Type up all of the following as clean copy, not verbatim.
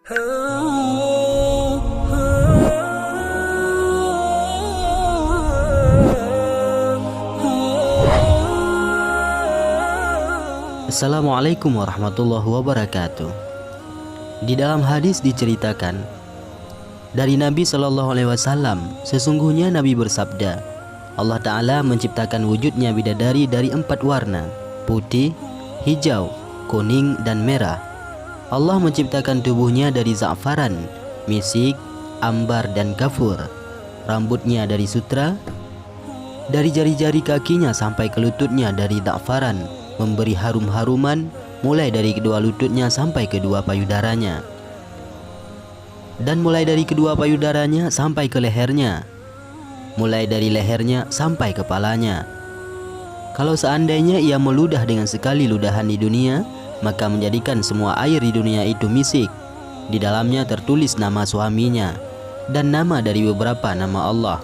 Assalamualaikum warahmatullahi wabarakatuh. Di dalam hadis diceritakan dari Nabi SAW, sesungguhnya Nabi bersabda, Allah Ta'ala menciptakan wujudnya bidadari dari 4 warna, putih, hijau, kuning, dan merah. Allah menciptakan tubuhnya dari za'faran, misik, ambar, dan kafur. Rambutnya dari sutra, dari jari-jari kakinya sampai ke lututnya dari za'faran, memberi harum-haruman mulai dari kedua lututnya sampai kedua payudaranya, dan mulai dari kedua payudaranya sampai ke lehernya, mulai dari lehernya sampai kepalanya. Kalau seandainya ia meludah dengan sekali ludahan di dunia, maka menjadikan semua air di dunia itu misik. Di dalamnya tertulis nama suaminya dan nama dari beberapa nama Allah.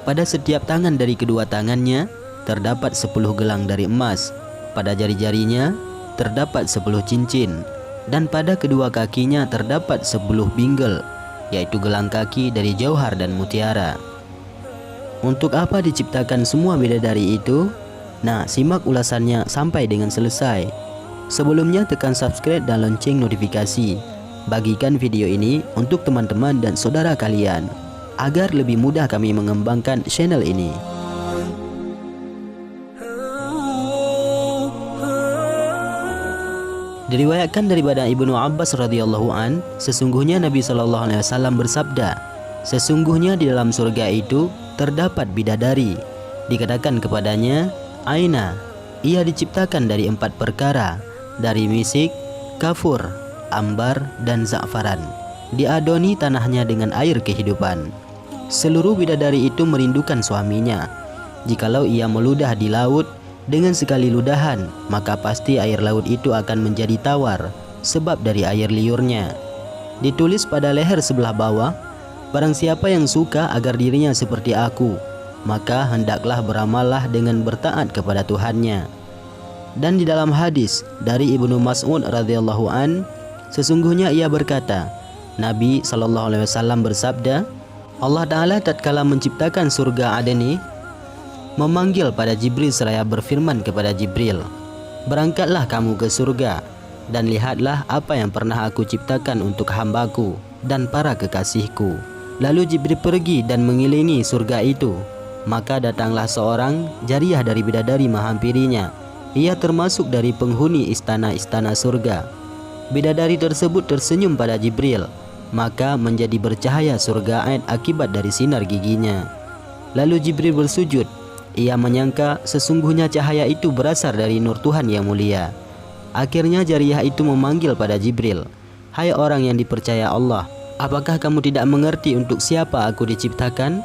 Pada setiap tangan dari kedua tangannya terdapat 10 gelang dari emas. Pada jari-jarinya terdapat 10 cincin, dan pada kedua kakinya terdapat 10 binggel, yaitu gelang kaki dari jauhar dan mutiara. Untuk apa diciptakan semua bidadari itu? Nah, simak ulasannya sampai dengan selesai. Sebelumnya tekan subscribe dan lonceng notifikasi. Bagikan video ini untuk teman-teman dan saudara kalian, agar lebih mudah kami mengembangkan channel ini. Diriwayatkan daripada Ibnu Abbas radhiyallahu an, sesungguhnya Nabi SAW bersabda, sesungguhnya di dalam surga itu terdapat bidadari. Dikatakan kepadanya, Aina, ia diciptakan dari 4 perkara, dari misik, kafur, ambar, dan za'faran. Diadoni tanahnya dengan air kehidupan. Seluruh bidadari itu merindukan suaminya. Jikalau ia meludah di laut, dengan sekali ludahan, maka pasti air laut itu akan menjadi tawar, sebab dari air liurnya. Ditulis pada leher sebelah bawah, barang siapa yang suka agar dirinya seperti aku, maka hendaklah beramallah dengan bertaat kepada Tuhannya. Dan di dalam hadis dari Ibnu Mas'ud radhiyallahu an, sesungguhnya ia berkata, Nabi SAW bersabda, Allah Ta'ala tatkala menciptakan surga Adeni, memanggil pada Jibril seraya berfirman kepada Jibril, berangkatlah kamu ke surga dan lihatlah apa yang pernah aku ciptakan untuk hambaku dan para kekasihku. Lalu Jibril pergi dan mengilingi surga itu. Maka datanglah seorang jariyah dari bidadari menghampirinya. Ia termasuk dari penghuni istana-istana surga. Bidadari tersebut tersenyum pada Jibril, maka menjadi bercahaya surga akibat dari sinar giginya. Lalu Jibril bersujud. Ia menyangka sesungguhnya cahaya itu berasal dari nur Tuhan yang mulia. Akhirnya jariyah itu memanggil pada Jibril, hai orang yang dipercaya Allah, apakah kamu tidak mengerti untuk siapa aku diciptakan?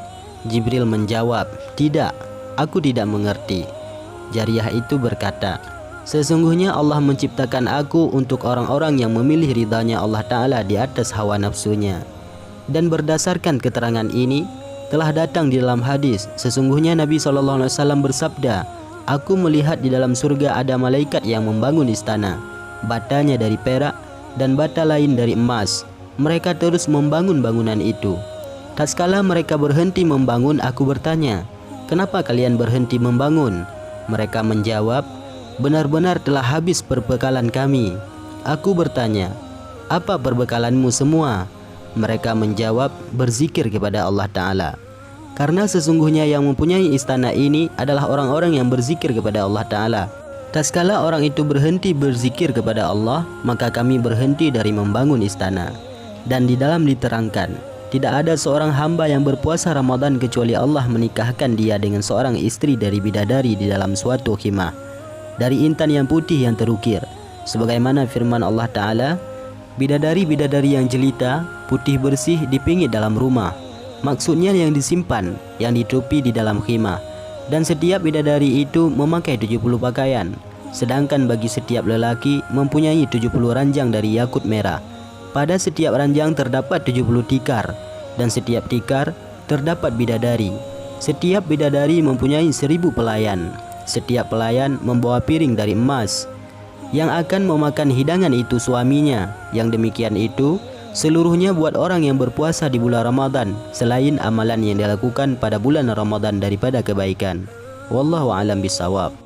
Jibril menjawab, tidak, aku tidak mengerti. Jariyah itu berkata, sesungguhnya Allah menciptakan aku untuk orang-orang yang memilih ridhanya Allah Ta'ala di atas hawa nafsunya. Dan berdasarkan keterangan ini telah datang di dalam hadis, sesungguhnya Nabi SAW bersabda, aku melihat di dalam surga ada malaikat yang membangun istana, batanya dari perak dan bata lain dari emas. Mereka terus membangun bangunan itu. Tatkala mereka berhenti membangun, aku bertanya, kenapa kalian berhenti membangun? Mereka menjawab, benar-benar telah habis perbekalan kami. Aku bertanya, apa perbekalanmu semua? Mereka menjawab, berzikir kepada Allah Ta'ala. Karena sesungguhnya yang mempunyai istana ini adalah orang-orang yang berzikir kepada Allah Ta'ala. Tatkala orang itu berhenti berzikir kepada Allah, maka kami berhenti dari membangun istana. Dan di dalam diterangkan, tidak ada seorang hamba yang berpuasa Ramadan kecuali Allah menikahkan dia dengan seorang istri dari bidadari di dalam suatu khimah, dari intan yang putih yang terukir. Sebagaimana firman Allah Ta'ala, bidadari-bidadari yang jelita, putih bersih dipingit dalam rumah. Maksudnya yang disimpan, yang ditutupi di dalam khimah. Dan setiap bidadari itu memakai 70 pakaian. Sedangkan bagi setiap lelaki mempunyai 70 ranjang dari yakut merah. Pada setiap ranjang terdapat 70 tikar, dan setiap tikar terdapat bidadari. Setiap bidadari mempunyai 1000 pelayan. Setiap pelayan membawa piring dari emas, yang akan memakan hidangan itu suaminya. Yang demikian itu Seluruhnya buat orang yang berpuasa di bulan Ramadan selain amalan yang dilakukan pada bulan Ramadan daripada kebaikan. Wallahu a'lam bishawab.